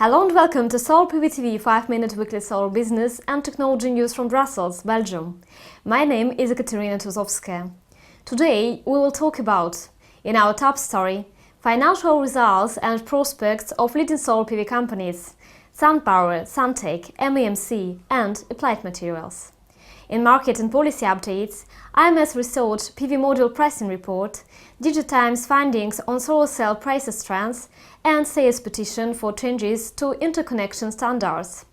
Hello and welcome to Solar PV TV 5-minute weekly solar business and technology news from Brussels, Belgium. My name is Ekaterina Tuzovskaya. Today we will talk about, in our top story, financial results and prospects of leading solar PV companies, SunPower, Suntech, MEMC and Applied Materials. In market and policy updates, IMS Research PV module pricing report, DigiTimes findings on solar cell prices trends, and sales petition for changes to interconnection standards.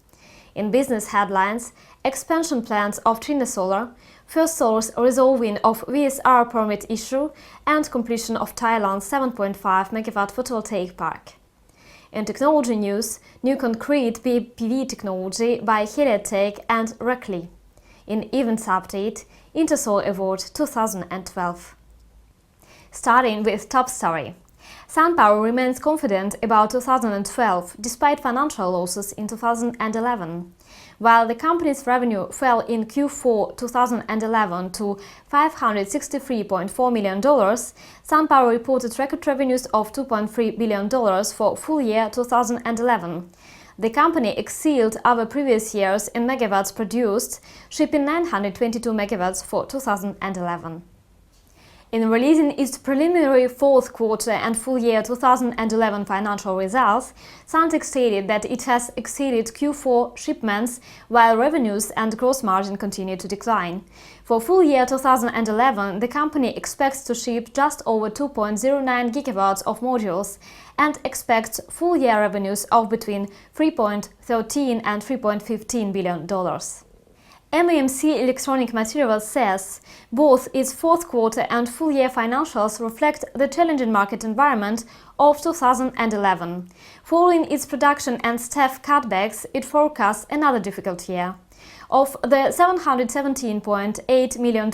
In business headlines, expansion plans of China Solar, First Solar's resolving of VSR permit issue, and completion of Thailand's 7.5 MW photovoltaic park. In technology news, new concrete PV technology by HITEC and Reckley. In events update, Intersol Award 2012. Starting with top story. SunPower remains confident about 2012 despite financial losses in 2011. While the company's revenue fell in Q4 2011 to $563.4 million, SunPower reported record revenues of $2.3 billion for full year 2011. The company exceeded our previous years in megawatts produced, shipping 922 megawatts for 2011. In releasing its preliminary fourth quarter and full year 2011 financial results, Suntech stated that it has exceeded Q4 shipments while revenues and gross margin continue to decline. For full year 2011, the company expects to ship just over 2.09 gigawatts of modules and expects full year revenues of between $3.13 and $3.15 billion. MEMC Electronic Materials says both its fourth quarter and full year financials reflect the challenging market environment of 2011. Following its production and staff cutbacks, it forecasts another difficult year. Of the $717.8 million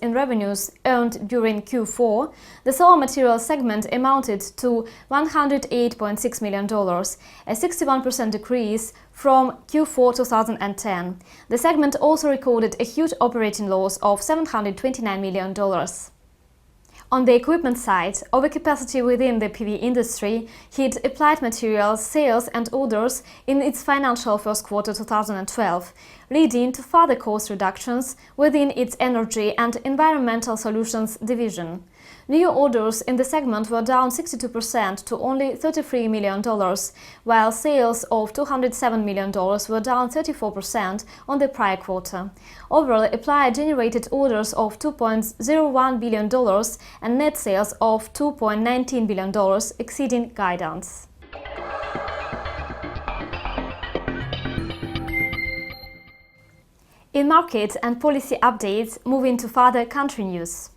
in revenues earned during Q4, the solar materials segment amounted to $108.6 million, a 61% decrease from Q4 2010. The segment also recorded a huge operating loss of $729 million. On the equipment side, overcapacity within the PV industry hit Applied Materials sales and orders in its financial first quarter 2012, leading to further cost reductions within its Energy and Environmental Solutions division. New orders in the segment were down 62% to only $33 million, while sales of $207 million were down 34% on the prior quarter. Overall, Applied generated orders of $2.01 billion and net sales of $2.19 billion, exceeding guidance. In market and policy updates, moving to further country news.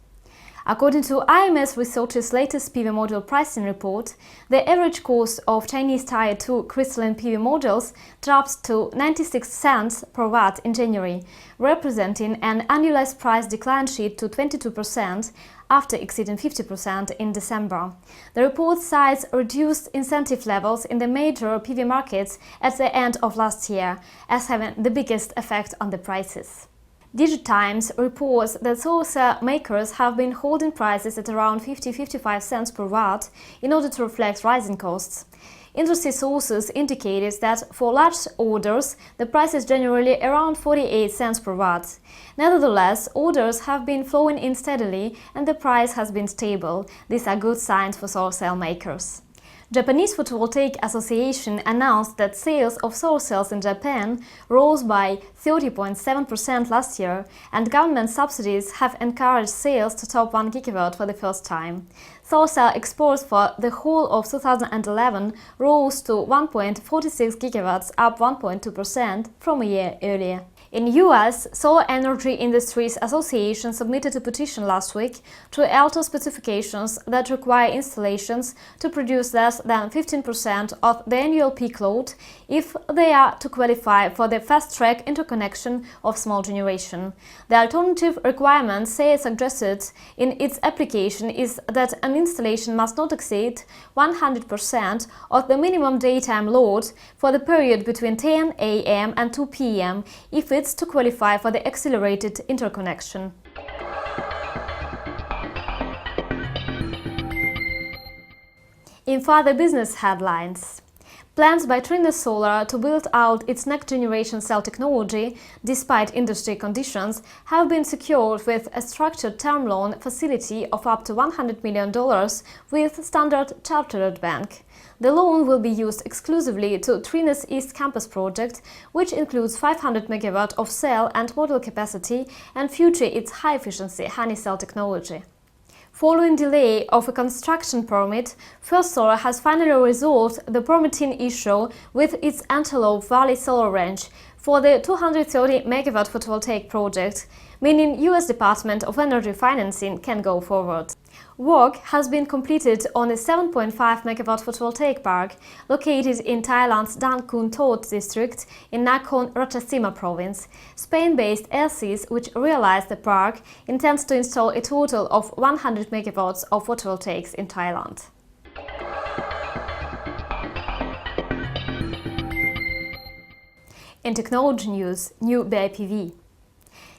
According to IMS Research's latest PV module pricing report, the average cost of Chinese Tier 2 crystalline PV modules dropped to 96 cents per watt in January, representing an annualized price decline sheet to 22% after exceeding 50% in December. The report cites reduced incentive levels in the major PV markets at the end of last year as having the biggest effect on the prices. DigiTimes reports that solar cell makers have been holding prices at around 50–55 cents per watt in order to reflect rising costs. Industry sources indicated that for large orders, the price is generally around 48 cents per watt. Nevertheless, orders have been flowing in steadily and the price has been stable. These are good signs for solar cell makers. Japanese Photovoltaic Association announced that sales of solar cells in Japan rose by 30.7% last year, and government subsidies have encouraged sales to top 1 gigawatt for the first time. Solar cell exports for the whole of 2011 rose to 1.46 gigawatts, up 1.2% from a year earlier. In US, Solar Energy Industries Association submitted a petition last week to alter specifications that require installations to produce less than 15% of the annual peak load if they are to qualify for the fast-track interconnection of small generation. The alternative requirement, say suggested in its application, is that an installation must not exceed 100% of the minimum daytime load for the period between 10 a.m. and 2 p.m. if it's to qualify for the accelerated interconnection. In further business headlines, Plans by Trina Solar to build out its next-generation cell technology, despite industry conditions, have been secured with a structured term loan facility of up to $100 million with Standard Chartered Bank. The loan will be used exclusively to Trina's East Campus project, which includes 500 MW of cell and module capacity and future its high-efficiency honey cell technology. Following delay of a construction permit, First Solar has finally resolved the permitting issue with its Antelope Valley Solar Ranch for the 230 MW photovoltaic project, meaning US Department of Energy financing can go forward. Work has been completed on a 7.5 MW photovoltaic park located in Thailand's Dan Kun Thot district in Nakhon Ratchasima province. Spain-based Elsys, which realized the park, intends to install a total of 100 MW of photovoltaics in Thailand. In technology news, new BIPV.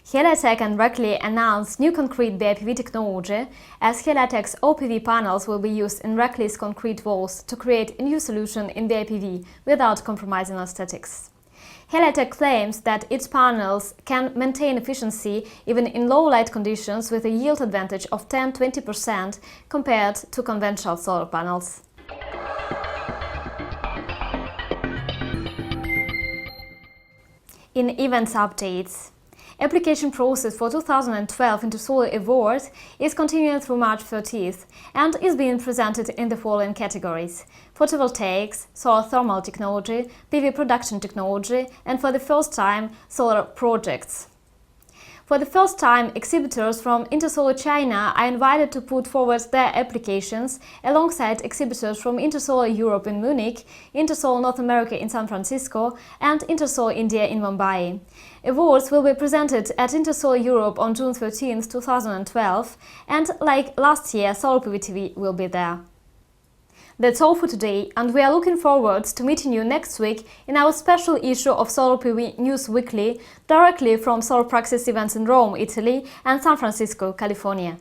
HITEC and Reckley announced new concrete BIPV technology, as HITEC's OPV panels will be used in Reckley's concrete walls to create a new solution in BIPV without compromising on aesthetics. HITEC claims that its panels can maintain efficiency even in low light conditions with a yield advantage of 10–20% compared to conventional solar panels. In events updates. Application process for 2012 Intersolar Award is continuing through March 30th and is being presented in the following categories: photovoltaics, solar thermal technology, PV production technology, and for the first time, solar projects. For the first time, exhibitors from Intersolar China are invited to put forward their applications alongside exhibitors from Intersolar Europe in Munich, Intersolar North America in San Francisco, and Intersolar India in Mumbai. Awards will be presented at Intersolar Europe on June 13, 2012, and like last year, Solar PV TV will be there. That's all for today, and we are looking forward to meeting you next week in our special issue of Solar PV News Weekly, directly from Solar Praxis events in Rome, Italy and San Francisco, California.